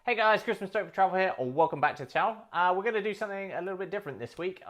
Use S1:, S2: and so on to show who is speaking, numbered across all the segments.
S1: Hey guys, Chris from Stoked for Travel here, and welcome back to the channel. We're going to do something a little bit different this week.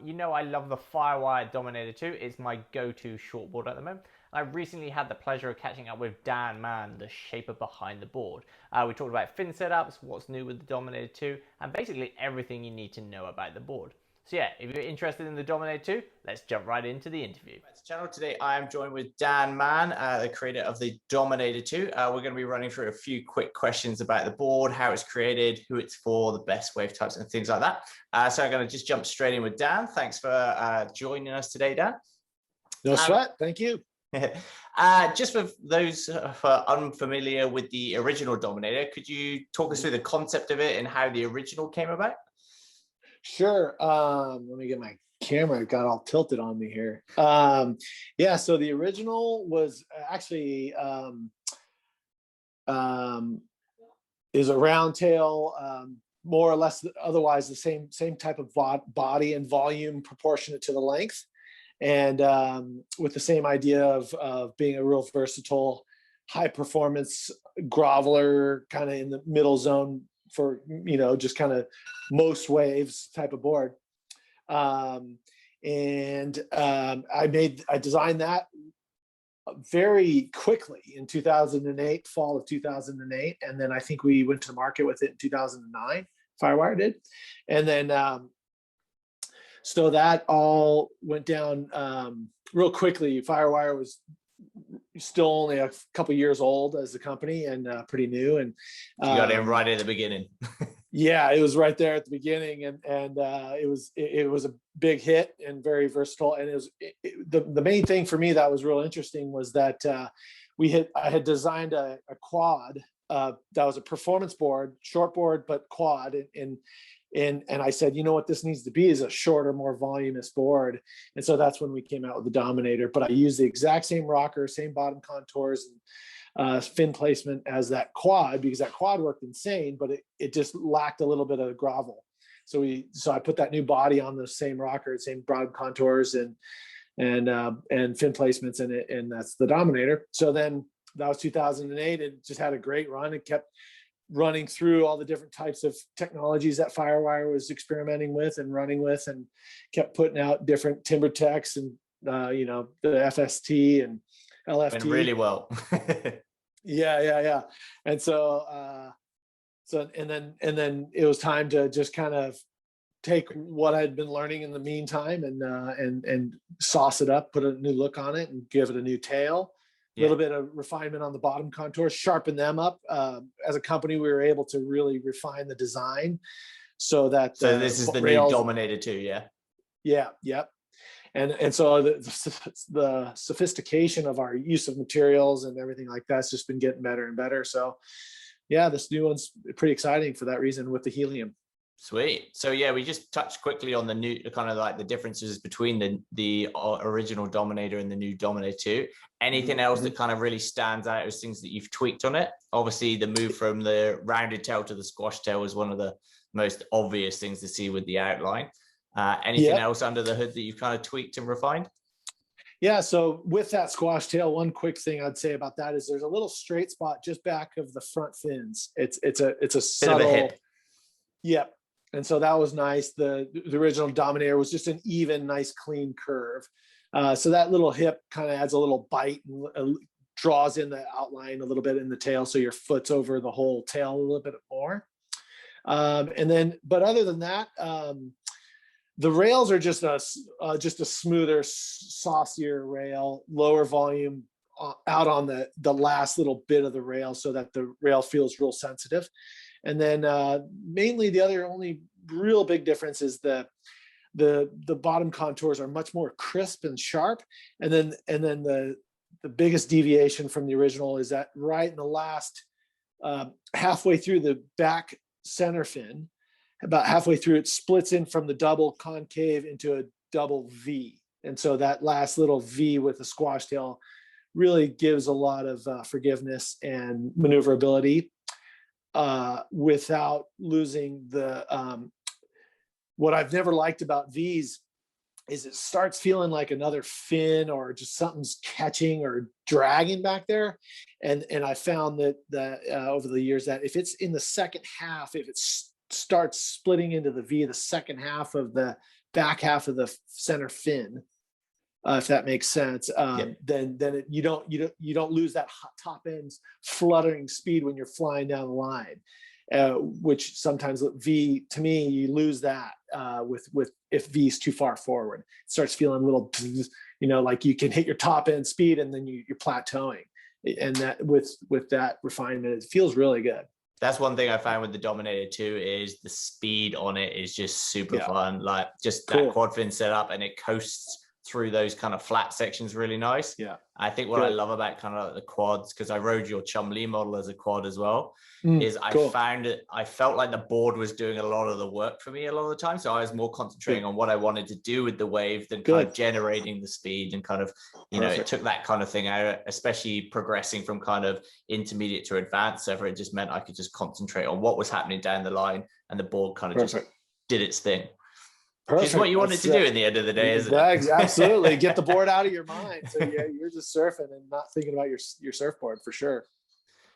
S1: You know I love the Firewire Dominator 2. It's my go-to shortboard at the moment. I recently had the pleasure of catching up with Dan Mann, the shaper behind the board. We talked about fin setups, what's new with the Dominator 2, and basically everything you need to know about the board. So yeah, if you're interested in the Dominator 2, let's jump right into the interview. Channel today, I am joined with Dan Mann, the creator of the Dominator 2. We're going to be running through a few quick questions about the board, how it's created, who it's for, the best wave types, and things like that. So I'm going to just jump straight in with Dan. Thanks for joining us today, Dan.
S2: No sweat. Thank you.
S1: Just for those who are unfamiliar with the original Dominator, could you talk us through the concept of it and how the original came about?
S2: Sure. Let me get my camera. It got all tilted on me here. Yeah, so the original was actually is a round tail, more or less otherwise the same type of body and volume proportionate to the length, and with the same idea of being a real versatile, high performance groveler, kind of in the middle zone for, you know, just kind of most waves type of board. I designed that very quickly in 2008, fall of 2008. And then I think we went to the market with it in 2009, Firewire did. And then, so that all went down real quickly. Firewire was still only a couple years old as a company and pretty new. And
S1: you got in right at the beginning.
S2: Yeah, it was right there at the beginning, and it was a big hit and very versatile. And it was the main thing for me that was real interesting was that I had designed a quad that was a performance board, shortboard but quad, and I said, you know what this needs to be is a shorter, more voluminous board. And so that's when we came out with the Dominator. But I used the exact same rocker, same bottom contours, and fin placement as that quad, because that quad worked insane, but it just lacked a little bit of grovel. So I put that new body on the same rocker, same bottom contours and fin placements in it, and that's the Dominator. So then that was 2008. It just had a great run. It kept running through all the different types of technologies that Firewire was experimenting with and running with, and kept putting out different timber techs and you know, the FST and LFT.
S1: Went really well.
S2: Yeah. And so and then it was time to just kind of take what I'd been learning in the meantime and sauce it up, put a new look on it, and give it a new tail. A little bit of refinement on the bottom contours, sharpen them up. As a company, we were able to really refine the design so that.
S1: So this is the new Dominator 2, yeah?
S2: Yeah, yep. And so the sophistication of our use of materials and everything like that's just been getting better and better. So yeah, this new one's pretty exciting for that reason with the helium.
S1: Sweet. So yeah, we just touched quickly on the new, kind of like the differences between the original Dominator and the new Dominator 2. Anything else that kind of really stands out as things that you've tweaked on it? Obviously, the move from the rounded tail to the squash tail was one of the most obvious things to see with the outline. Anything else under the hood that you've kind of tweaked and refined?
S2: Yeah, so with that squash tail, one quick thing I'd say about that is there's a little straight spot just back of the front fins. It's a subtle
S1: bit of a hip.
S2: Yep. And so that was nice. The original Dominator was just an even, nice, clean curve. So that little hip kind of adds a little bite and draws in the outline a little bit in the tail, so your foot's over the whole tail a little bit more. But other than that, the rails are just a smoother, saucier rail, lower volume out on the last little bit of the rail, so that the rail feels real sensitive. And then mainly the only real big difference is the bottom contours are much more crisp and sharp. And then the biggest deviation from the original is that right in the last halfway through the back center fin, about halfway through, it splits in from the double concave into a double V. And so that last little V with the squash tail really gives a lot of forgiveness and maneuverability without losing the what I've never liked about V's is it starts feeling like another fin or just something's catching or dragging back there. And I found that over the years that if it's in the second half, if it starts splitting into the V, the second half of the back half of the center fin, if that makes sense, then you don't lose that top end's fluttering speed when you're flying down the line. Which sometimes V, to me, you lose that with if V is too far forward. It starts feeling a little, like you can hit your top end speed and then you're plateauing. And that with that refinement, it feels really good.
S1: That's one thing I found with the Dominator 2 is the speed on it is just super fun. Like just that quad fin setup, and it coasts through those kind of flat sections really nice.
S2: Yeah.
S1: I think what I love about kind of like the quads, because I rode your Chumlee model as a quad as well, is I felt like the board was doing a lot of the work for me a lot of the time. So I was more concentrating on what I wanted to do with the wave than kind of generating the speed, and kind of, it took that kind of thing out, especially progressing from kind of intermediate to advanced server. It just meant I could just concentrate on what was happening down the line, and the board kind of just did its thing. Perfect. Which is what you wanted to do in the end of the day, isn't it?
S2: Absolutely. Get the board out of your mind. So you're just surfing and not thinking about your surfboard, for sure.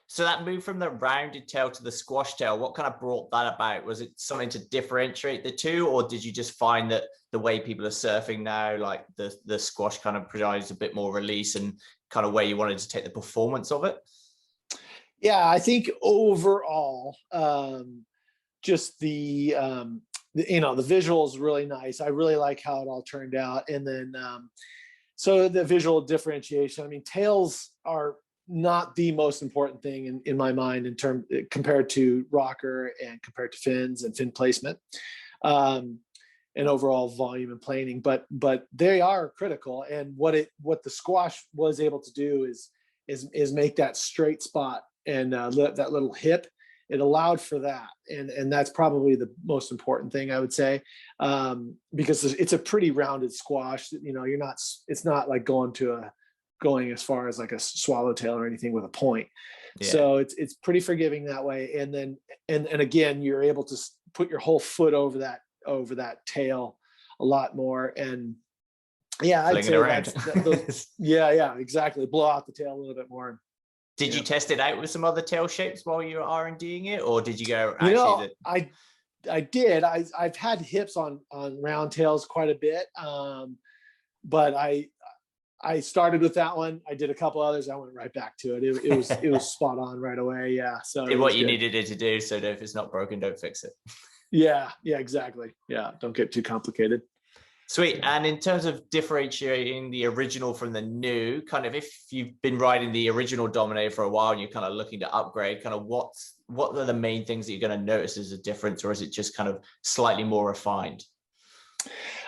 S1: So that move from the rounded tail to the squash tail, what kind of brought that about? Was it something to differentiate the two, or did you just find that the way people are surfing now, like the squash kind of provides a bit more release, and kind of where you wanted to take the performance of it?
S2: Yeah, I think overall, just the visual is really nice. I really like how it all turned out. And then, so the visual differentiation, I mean, tails are not the most important thing in my mind compared to rocker and compared to fins and fin placement, and overall volume and planing, but they are critical. And what the squash was able to do is make that straight spot and that little hip. It allowed for that, and that's probably the most important thing, I would say, because it's a pretty rounded squash. It's not like going as far as like a swallowtail or anything with a point. Yeah. So it's pretty forgiving that way. And then and again, you're able to put your whole foot over that tail a lot more. And yeah, I'd say exactly. Blow out the tail a little bit more.
S1: Did you test it out with some other tail shapes while you were R&D'ing it, or did you go?
S2: I did. I've had hips on round tails quite a bit, but I started with that one. I did a couple others. I went right back to it. It was spot on right away. Yeah. So
S1: did what you needed it to do. So that if it's not broken, don't fix it.
S2: Yeah. Exactly. Yeah. Don't get too complicated.
S1: Sweet. And in terms of differentiating the original from the new, kind of if you've been riding the original Dominator for a while and you're kind of looking to upgrade, kind of what are the main things that you're going to notice as a difference, or is it just kind of slightly more refined?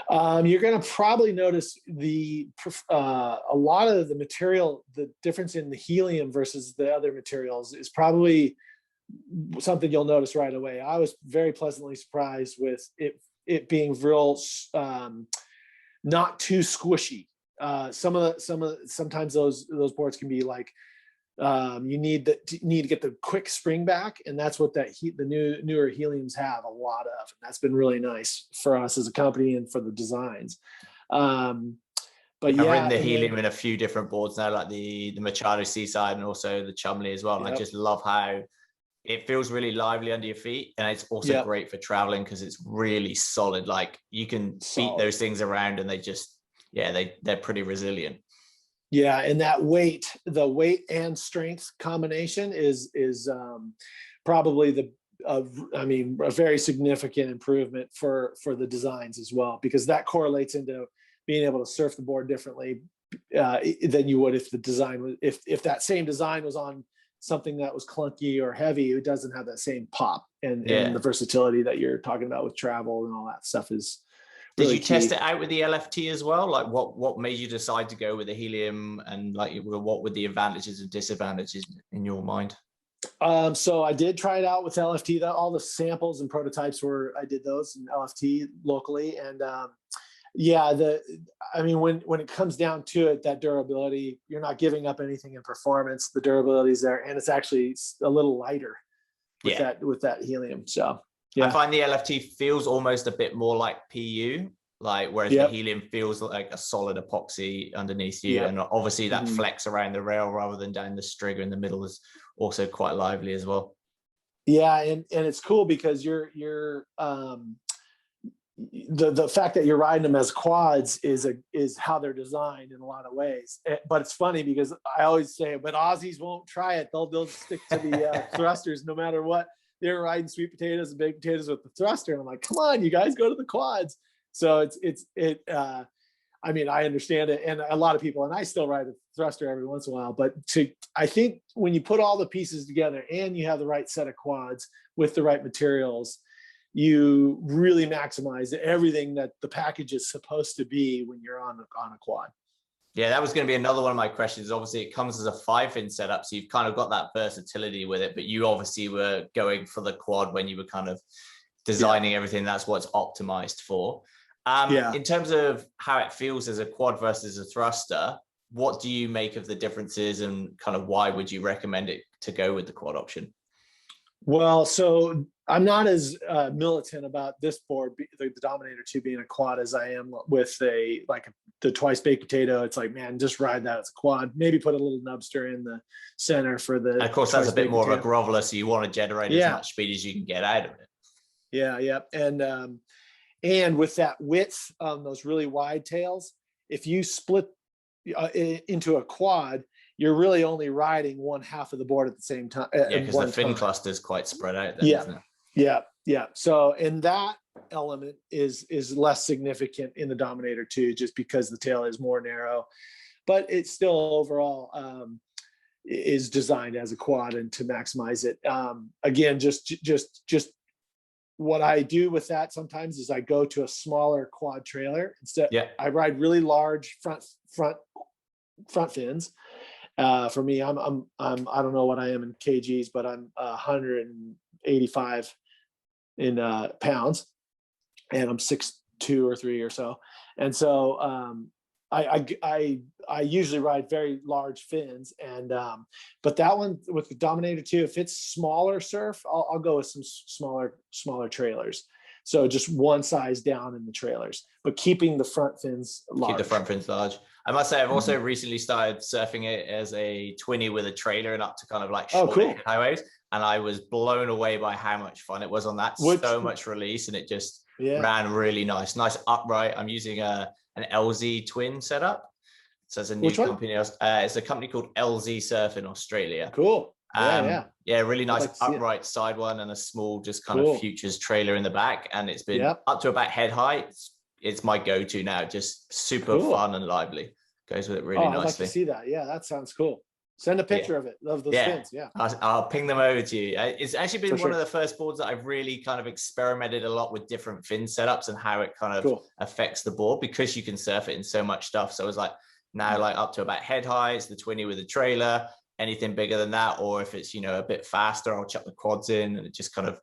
S2: You're going to probably notice a lot of the material, the difference in the helium versus the other materials is probably something you'll notice right away. I was very pleasantly surprised with it being real, not too squishy. Sometimes those boards can be like, you need to get the quick spring back, and that's what the newer heliums have a lot of, and that's been really nice for us as a company and for the designs. But
S1: I've ridden the helium in a few different boards now, like the Machado Seaside and also the Chumlee as well. And I just love how it feels really lively under your feet, and it's also great for traveling because it's really solid. Like you can beat those things around, and they're pretty resilient.
S2: Yeah, and the weight and strength combination is probably a very significant improvement for the designs as well, because that correlates into being able to surf the board differently than you would if the design was if that same design was on something that was clunky or heavy. It doesn't have that same pop and the versatility that you're talking about with travel and all that stuff is.
S1: Did you test it out with the LFT as well? Like what made you decide to go with the helium, and like what were the advantages and disadvantages in your mind?
S2: So I did try it out with LFT. All the samples and prototypes I did those in LFT locally. And when it comes down to it, that durability, you're not giving up anything in performance. The durability is there, and it's actually a little lighter with that helium. So. Yeah.
S1: I find the LFT feels almost a bit more like PU. like, whereas the Helium feels like a solid epoxy underneath you. And obviously that flex around the rail rather than down the stringer in the middle is also quite lively as well.
S2: Yeah, and it's cool because you're the fact that you're riding them as quads is how they're designed in a lot of ways. But it's funny because I always say, but Aussies won't try it. They'll stick to the thrusters no matter what. They're riding sweet potatoes and baked potatoes with the thruster, and I'm like, come on, you guys, go to the quads. So I mean, I understand it, and a lot of people, and I still ride a thruster every once in a while. But I think when you put all the pieces together and you have the right set of quads with the right materials, you really maximize everything that the package is supposed to be when you're on a quad.
S1: Yeah, that was going to be another one of my questions. Obviously, it comes as a 5-fin setup, so you've kind of got that versatility with it, but you obviously were going for the quad when you were kind of designing everything. That's what's optimized for. In terms of how it feels as a quad versus a thruster, what do you make of the differences, and kind of why would you recommend it to go with the quad option?
S2: Well, so I'm not as militant about this board, the Dominator 2 being a quad, as I am with the twice baked potato. It's like, man, just ride that as a quad. Maybe put a little nubster in the center for the. And
S1: of course, that's a bit more of a groveler, so you want to generate as much speed as you can get out of it.
S2: Yeah, and with that width on those really wide tails, if you split into a quad, you're really only riding one half of the board at the same time.
S1: Yeah, because the fin cluster is quite spread out then, isn't it?
S2: Yeah. So, and that element is less significant in the Dominator 2, just because the tail is more narrow, but it still overall is designed as a quad and to maximize it. Again, just what I do with that sometimes is I go to a smaller quad trailer instead. I ride really large front fins. For me, I'm I don't know what I am in kgs, but I'm 185 in pounds, and I'm 6'2" or 3 or so. And so I usually ride very large fins, and but that one with the Dominator 2, if it's smaller surf, I'll go with some smaller trailers. So just one size down in the trailers, but keeping the front fins large.
S1: Keep the front fins large. I must say, I've also recently started surfing it as a 20 with a trailer and up to kind of like short highways. And I was blown away by how much fun it was on that. So much release, and it just ran really nice upright. I'm using an LZ twin setup. So it's a new company. It's a company called LZ Surf in Australia.
S2: Cool.
S1: Really nice upright side one, and a small just kind of futures trailer in the back, and it's been up to about head height. It's my go-to now. Just super fun and lively. Goes with it really nicely. I'd like
S2: to see that. Yeah, that sounds cool. Send a picture of it, of those fins. Yeah,
S1: I'll ping them over to you. It's actually been one of the first boards that I've really kind of experimented a lot with different fin setups and how it kind of affects the board, because you can surf it in so much stuff. So it was like now like up to about head height, it's the 20 with a trailer. Anything bigger than that, or if it's a bit faster, I'll chuck the quads in, and it just kind of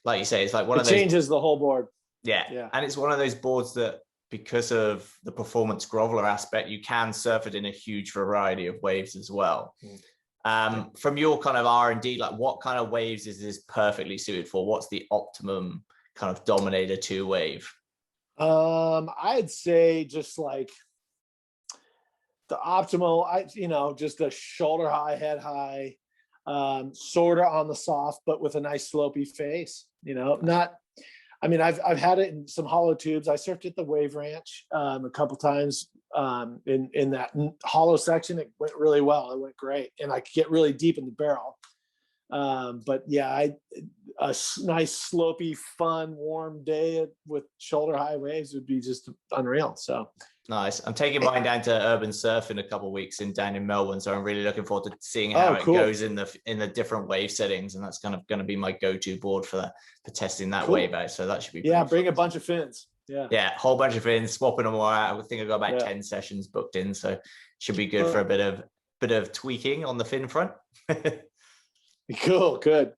S1: like you say, it's like one of those,
S2: changes the whole board.
S1: And it's one of those boards that, because of the performance groveler aspect, you can surf it in a huge variety of waves as well. From your kind of R&D, like what kind of waves is this perfectly suited for? What's the optimum kind of Dominator 2 wave?
S2: I'd say just like the optimal, just a shoulder high, head high, sort of on the soft, but with a nice slopey face, I've had it in some hollow tubes. I surfed at the Wave Ranch a couple times in that hollow section. It went really well. It went great. And I could get really deep in the barrel. But yeah, a nice slopey, fun, warm day with shoulder high waves would be just unreal. So
S1: nice. I'm taking mine down to Urban Surf in a couple of weeks down in Melbourne. So I'm really looking forward to seeing how it goes in the different wave settings. And that's kind of going to be my go-to board for testing that wave out. So that should be
S2: bring a bunch of fins.
S1: Yeah, a whole bunch of fins, swapping them all out. I think I've got about 10 sessions booked in. So should be good for a bit of tweaking on the fin front.
S2: Cool. Good.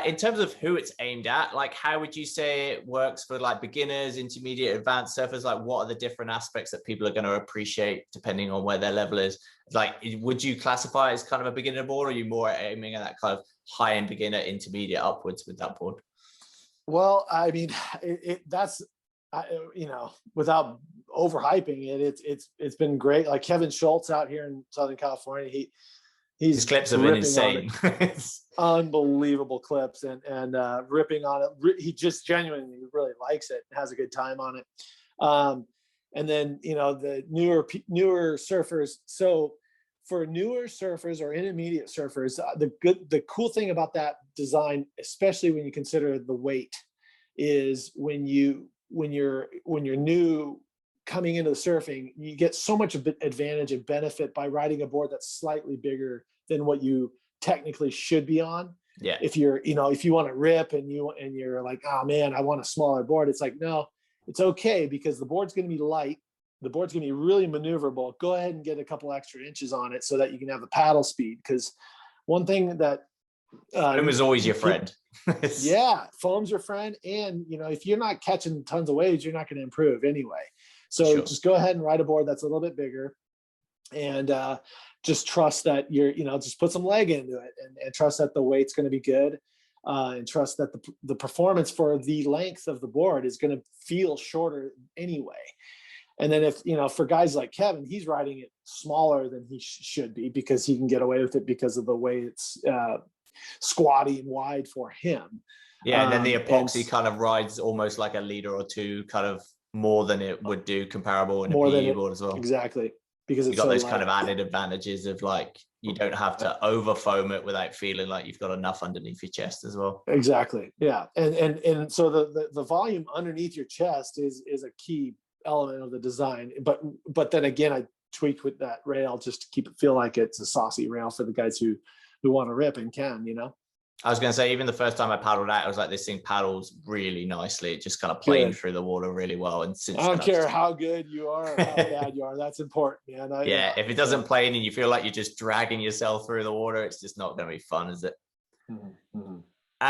S1: In terms of who it's aimed at, like how would you say it works for like beginners, intermediate, advanced surfers? Like what are the different aspects that people are going to appreciate depending on where their level is? Like, would you classify it as kind of a beginner board, or are you more aiming at that kind of high-end beginner, intermediate upwards with that board?
S2: Well, that's without overhyping it, it's been great. Like Kevin Schultz out here in Southern California, he's
S1: His clips have been insane.
S2: Unbelievable clips and ripping on it. He just genuinely really likes it and has a good time on it. And then, the newer surfers. So for newer surfers or intermediate surfers, the cool thing about that design, especially when you consider the weight, is when you're new coming into the surfing, you get so much advantage and benefit by riding a board that's slightly bigger than what you technically should be on.
S1: Yeah.
S2: If if you want to rip and you're like, oh man, I want a smaller board. It's like, no, it's okay, because the board's going to be light. The board's going to be really maneuverable. Go ahead and get a couple extra inches on it so that you can have the paddle speed. Because one thing that
S1: foam is always your friend.
S2: Yeah, foam's your friend. And if you're not catching tons of waves, you're not going to improve anyway. So just go ahead and ride a board that's a little bit bigger, and just trust that just put some leg into it, and trust that the weight's going to be good, and trust that the performance for the length of the board is going to feel shorter anyway. And then if, for guys like Kevin, he's riding it smaller than he should be, because he can get away with it because of the way it's squatty and wide for him.
S1: Yeah, and then the epoxy kind of rides almost like a liter or two kind of more than it would do comparable in a PE board as well.
S2: Exactly. Because
S1: you've got those kind of added advantages of like, you don't have to over foam it without feeling like you've got enough underneath your chest as well.
S2: Exactly. Yeah. And so the volume underneath your chest is a key element of the design. But then again, I tweaked with that rail just to keep it feel like it's a saucy rail for the guys who want to rip and can,
S1: I was going to say, even the first time I paddled out, I was like, this thing paddles really nicely. It just kind of planed through the water really well. And since
S2: I don't care how good you are or how bad you are, that's important, man.
S1: If it doesn't plane and you feel like you're just dragging yourself through the water, it's just not going to be fun, is it?
S2: Mm-hmm.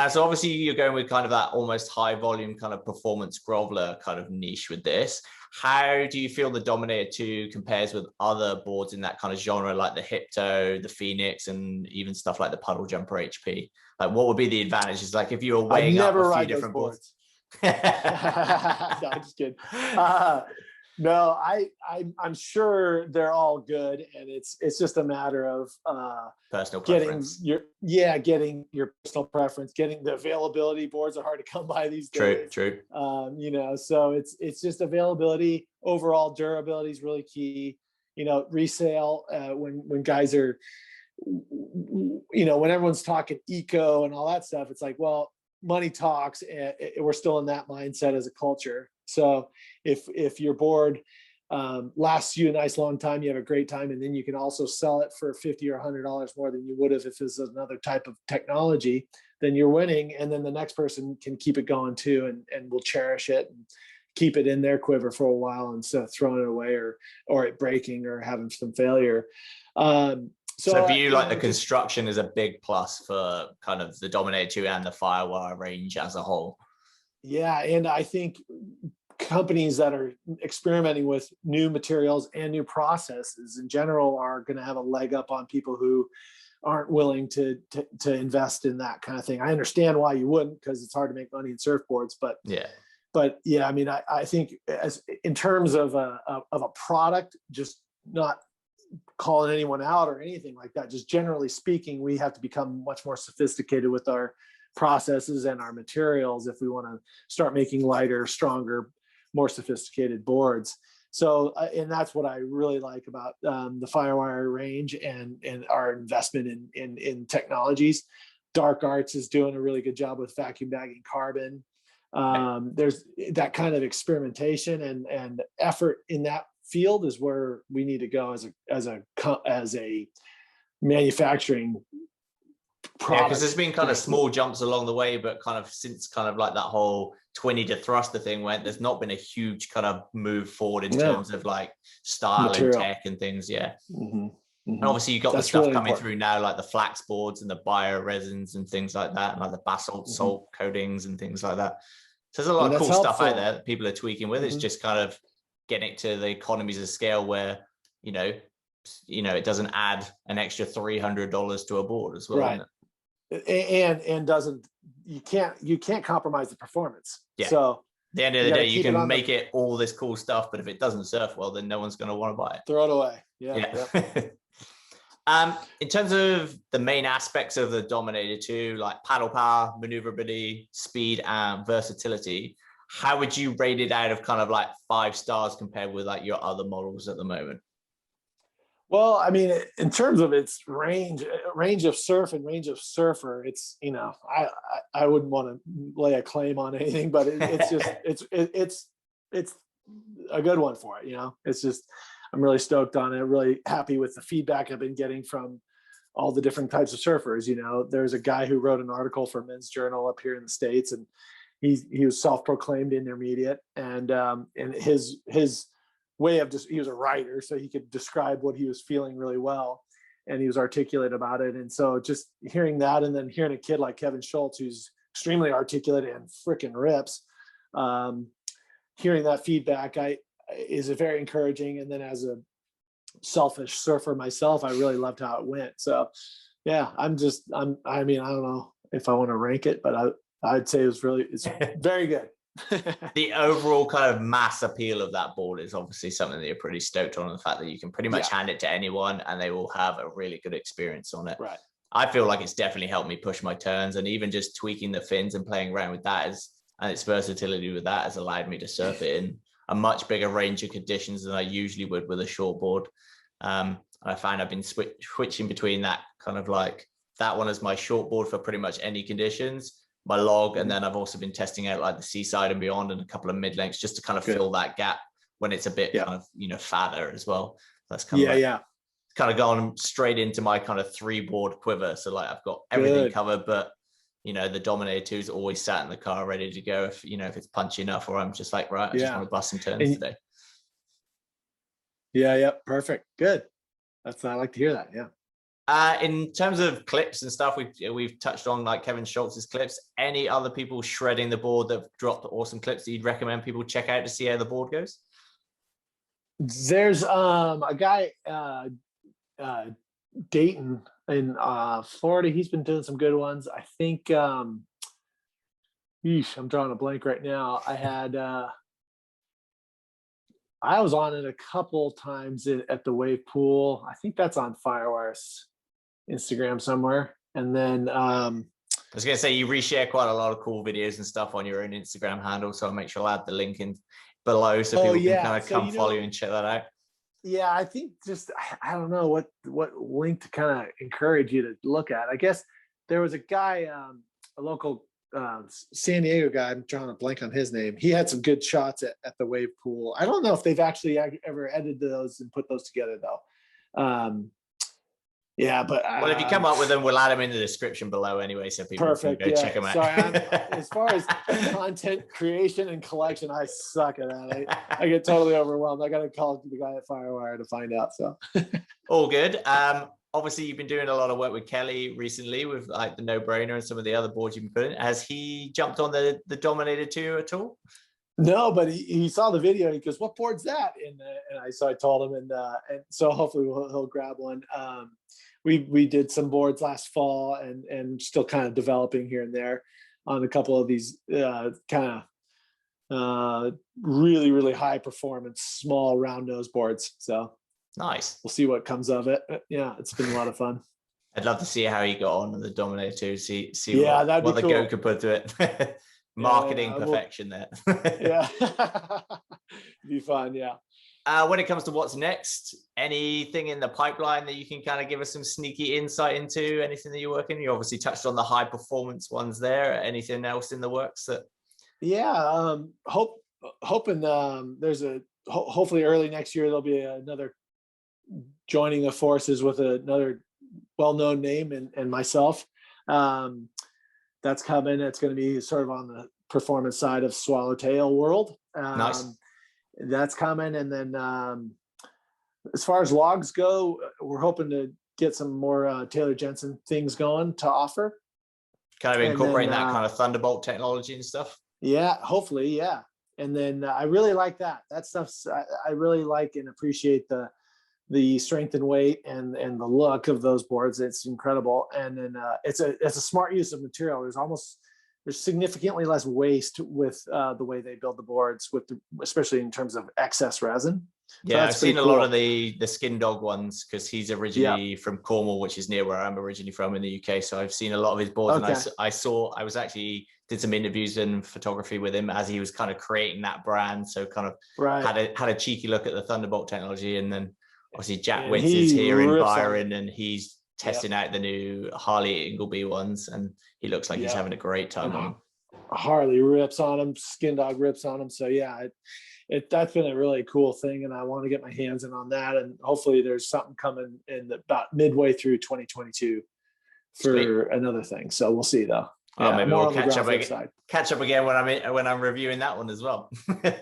S1: So obviously you're going with kind of that almost high volume kind of performance groveler kind of niche with this. How do you feel the Dominator 2 compares with other boards in that kind of genre, like the Hypto, the Phoenix, and even stuff like the Puddle Jumper HP? Like, what would be the advantages? Like, if you were weighing up a few different boards.
S2: No, I'm just kidding. No, I'm sure they're all good, and it's just a matter of
S1: personal preference.
S2: Getting your personal preference, getting the availability. Boards are hard to come by these days.
S1: True.
S2: So it's just availability. Overall durability is really key. Resale, when guys are, when everyone's talking eco and all that stuff, it's like, well, money talks, and we're still in that mindset as a culture. So if your board lasts you a nice long time, you have a great time, and then you can also sell it for $50 or $100 more than you would have if it's another type of technology, then you're winning. And then the next person can keep it going too, and will cherish it and keep it in their quiver for a while instead of throwing it away or it breaking or having some failure.
S1: So for you, like the construction is a big plus for kind of the Dominator 2 and the Firewire range as a whole.
S2: Yeah, and I think companies that are experimenting with new materials and new processes in general are going to have a leg up on people who aren't willing to invest in that kind of thing. I understand why you wouldn't, because it's hard to make money in surfboards, but yeah, I mean, I think as in terms of a product, just not calling anyone out or anything like that, just generally speaking, we have to become much more sophisticated with our processes and our materials if we want to start making lighter, stronger, more sophisticated boards. So, and that's what I really like about the Firewire range and our investment in technologies. Dark Arts is doing a really good job with vacuum bagging carbon. There's that kind of experimentation and effort in that field is where we need to go as a manufacturing product.
S1: Because there's been kind of small jumps along the way, but kind of since kind of like that whole 20 to thruster thing went, there's not been a huge kind of move forward in terms of like style material and tech and things. And obviously you've got the stuff really coming through now, like the flax boards and the bio resins and things like that, and like the basalt salt coatings and things like that. So there's a lot of cool stuff out there that people are tweaking with. It's just kind of getting it to the economies of scale where it doesn't add an extra $300 to a board as well,
S2: right? And doesn't, you can't compromise the performance.
S1: Yeah.
S2: So
S1: the end of the day, you
S2: keep it
S1: can
S2: on
S1: make it all this cool stuff, but if it doesn't surf well, then no one's going to want to buy it.
S2: Throw it away.
S1: Yeah.
S2: Yep.
S1: In terms of the main aspects of the Dominator 2, like paddle power, maneuverability, speed, and versatility, how would you rate it out of kind of like 5 stars compared with like your other models at the moment?
S2: Well, I mean, in terms of its range of surf and range of surfer, it's, you know, I wouldn't want to lay a claim on anything, but it's just it's a good one for it. You know, it's just, I'm really stoked on it. Really happy with the feedback I've been getting from all the different types of surfers. You know, there's a guy who wrote an article for Men's Journal up here in the States, and he was self-proclaimed intermediate, and his way of just, he was a writer, so he could describe what he was feeling really well, and he was articulate about it. And so just hearing that, and then hearing a kid like Kevin Schultz, who's extremely articulate and freaking rips, hearing that feedback is very encouraging. And then as a selfish surfer myself, I really loved how it went. So yeah, I mean, I don't know if I want to rank it, but I'd say it's very good.
S1: The overall kind of mass appeal of that board is obviously something that you're pretty stoked on, the fact that you can pretty much hand it to anyone and they will have a really good experience on it.
S2: Right.
S1: I feel like it's definitely helped me push my turns, and even just tweaking the fins and playing around with that and its versatility with that has allowed me to surf it in a much bigger range of conditions than I usually would with a shortboard. I find I've been switching between that kind of like that one as my shortboard for pretty much any conditions, my log, and then I've also been testing out like the seaside and beyond and a couple of mid lengths just to kind of fill that gap when it's a bit kind of, you know, fatter as well. That's kind of kind of gone straight into my kind of 3-board quiver. So like I've got everything covered, but you know, the Dominator 2 is always sat in the car ready to go if, you know, if it's punchy enough, or I'm just like, right, I just want to bust some turns today.
S2: Yeah, perfect. Good. I like to hear that. Yeah.
S1: In terms of clips and stuff, we've touched on like Kevin Schultz's clips. Any other people shredding the board that have dropped awesome clips that you'd recommend people check out to see how the board goes?
S2: There's a guy, Dayton in Florida. He's been doing some good ones. I think I'm drawing a blank right now. I was on it a couple times at the wave pool. I think that's on Firewire's Instagram somewhere. And then
S1: I was going to say, you reshare quite a lot of cool videos and stuff on your own Instagram handle, so I'll make sure I'll add the link in below so people can kind of come follow you and check that out.
S2: Yeah, I think just, I don't know what link to kind of encourage you to look at. I guess there was a guy, a local San Diego guy, I'm drawing a blank on his name. He had some good shots at the wave pool. I don't know if they've actually ever edited those and put those together though. Yeah, but
S1: well, if you come up with them, we'll add them in the description below anyway, so people can go check them out.
S2: Sorry, as far as content creation and collection, I suck at that. I get totally overwhelmed. I got to call the guy at Firewire to find out. So
S1: all good. Obviously, you've been doing a lot of work with Kelly recently with like the No Brainer and some of the other boards you've been putting. Has he jumped on the Dominator 2 at all?
S2: No, but he saw the video. He goes, "What board's that?" And I told him, and so hopefully he'll grab one. We did some boards last fall, and still kind of developing here and there on a couple of these kind of really, really high performance small round nose boards. So
S1: nice.
S2: We'll see what comes of it. Yeah, it's been a lot of fun.
S1: I'd love to see how he got on the Dominator 2. See what the
S2: cool.
S1: goat could put to it. Marketing perfection there.
S2: Yeah. Be fun. Yeah.
S1: When it comes to what's next, anything in the pipeline that you can kind of give us some sneaky insight into? Anything that you're working? You obviously touched on the high performance ones there. Anything else in the works that?
S2: Yeah. Hoping there's hopefully early next year, there'll be another joining of forces with another well-known name and myself. That's coming. It's going to be sort of on the performance side of Swallowtail world.
S1: Nice.
S2: That's coming. And then as far as logs go, we're hoping to get some more Taylor Jensen things going to offer.
S1: Kind of incorporating that kind of Thunderbolt technology and stuff.
S2: Yeah, hopefully. Yeah. And then I really like that. That stuff's, I really like and appreciate the strength and weight and the look of those boards. It's incredible. And then it's a smart use of material. There's almost there's significantly less waste with the way they build the boards, especially in terms of excess resin. So
S1: yeah, I've seen a lot of the Skin Dog ones because he's originally from Cornwall, which is near where I'm originally from in the UK. So I've seen a lot of his boards, and I was actually did some interviews and photography with him as he was kind of creating that brand. So kind of had a cheeky look at the Thunderbolt technology, and then obviously Jack Wentz is here in Byron, and he's testing out the new Harley Ingleby ones, and he looks like he's having a great time on them.
S2: Harley rips on them, Skin Dog rips on them. So yeah, that's been a really cool thing, and I want to get my hands in on that, and hopefully there's something coming in about midway through 2022 for another thing. So we'll see though.
S1: Maybe we'll catch up again when I'm reviewing that one as well.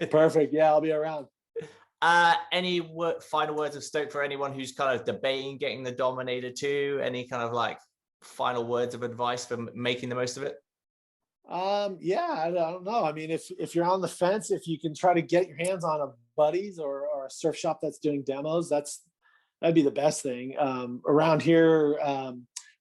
S2: Perfect. Yeah, I'll be around.
S1: Any final words of Stoked for anyone who's kind of debating getting the Dominator 2? Any kind of like final words of advice for making the most of it?
S2: I don't know. I mean, if you're on the fence, if you can try to get your hands on a buddies or a surf shop that's doing demos, that'd be the best thing. Around here,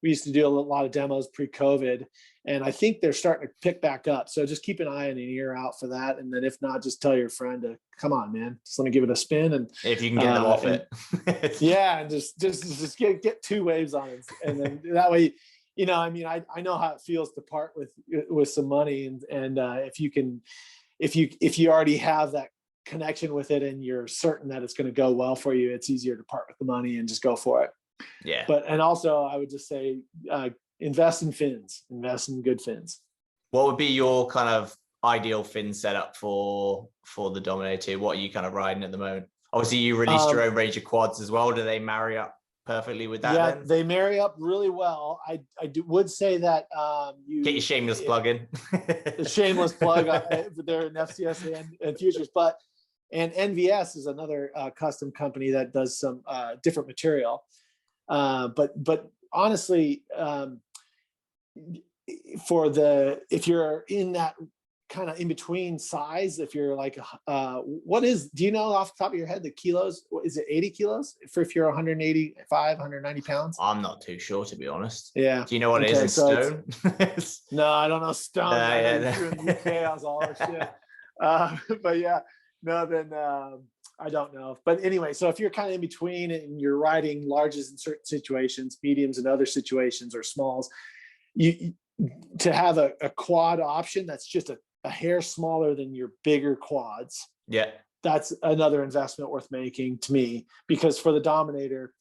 S2: we used to do a lot of demos pre-COVID, and I think they're starting to pick back up. So just keep an eye and an ear out for that. And then if not, just tell your friend to come on, man, just let me give it a spin. And
S1: if you can get them off it.
S2: And just get 2 waves on it. And then that way, I mean, I know how it feels to part with some money, and if you already have that connection with it and you're certain that it's going to go well for you, it's easier to part with the money and just go for it.
S1: Yeah.
S2: And also I would just say, invest in fins, invest in good fins.
S1: What would be your kind of ideal fin setup for the Dominator 2? What are you kind of riding at the moment? Obviously you released your own range of quads as well. Do they marry up perfectly with that?
S2: Yeah, they marry up really well. I would say that you
S1: get your shameless plug in.
S2: The shameless plug. They're in FCS and Futures, and NVS is another custom company that does some different material. But honestly, if you're in that kind of in between size, if you're like, do you know off the top of your head the kilos? Is it 80 kilos if you're 185, 190 pounds?
S1: I'm not too sure, to be honest.
S2: Yeah.
S1: Do you know what it is in stone?
S2: No, I don't know stone. In the UK, I was all shit. But yeah, no, then I don't know. But anyway, so if you're kind of in between and you're riding larges in certain situations, mediums in other situations, or smalls, to have a quad option that's just a hair smaller than your bigger quads.
S1: Yeah.
S2: That's another investment worth making to me, because for the Dominator,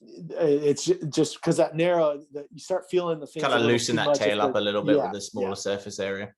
S2: it's just because that narrow, that you start feeling the thing
S1: kind of loosen that tail up a little bit with the smaller surface area.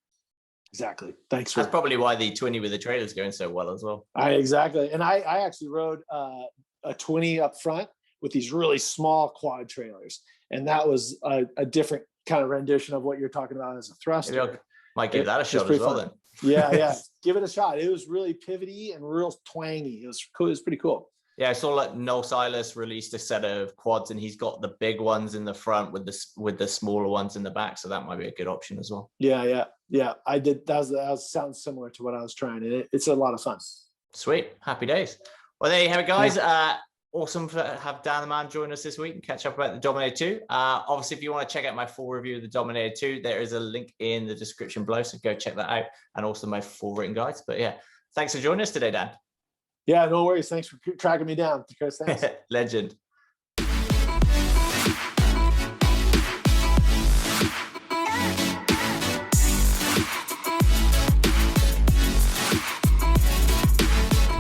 S2: Exactly. Thanks.
S1: That's probably why the 20 with the trailer is going so well as well.
S2: Exactly. And I actually rode a 20 up front with these really small quad trailers, and that was a different kind of rendition of what you're talking about as a thruster.
S1: Might give that a shot as well then.
S2: Yeah. Give it a shot. It was really pivoty and real twangy. It was cool. It was pretty cool.
S1: Yeah, I saw like Noel Silas released a set of quads, and he's got the big ones in the front with the smaller ones in the back, so that might be a good option as well.
S2: Yeah. I did. That sounds similar to what I was trying, and it's a lot of fun.
S1: Sweet, happy days. Well, there you have it, guys. Awesome to have Dan the Man join us this week and catch up about the Dominator 2. Obviously, if you want to check out my full review of the Dominator 2, there is a link in the description below, so go check that out, and also my full written guides. But yeah, thanks for joining us today, Dan.
S2: Yeah, no worries. Thanks for tracking me down, Chris. Thanks.
S1: Legend.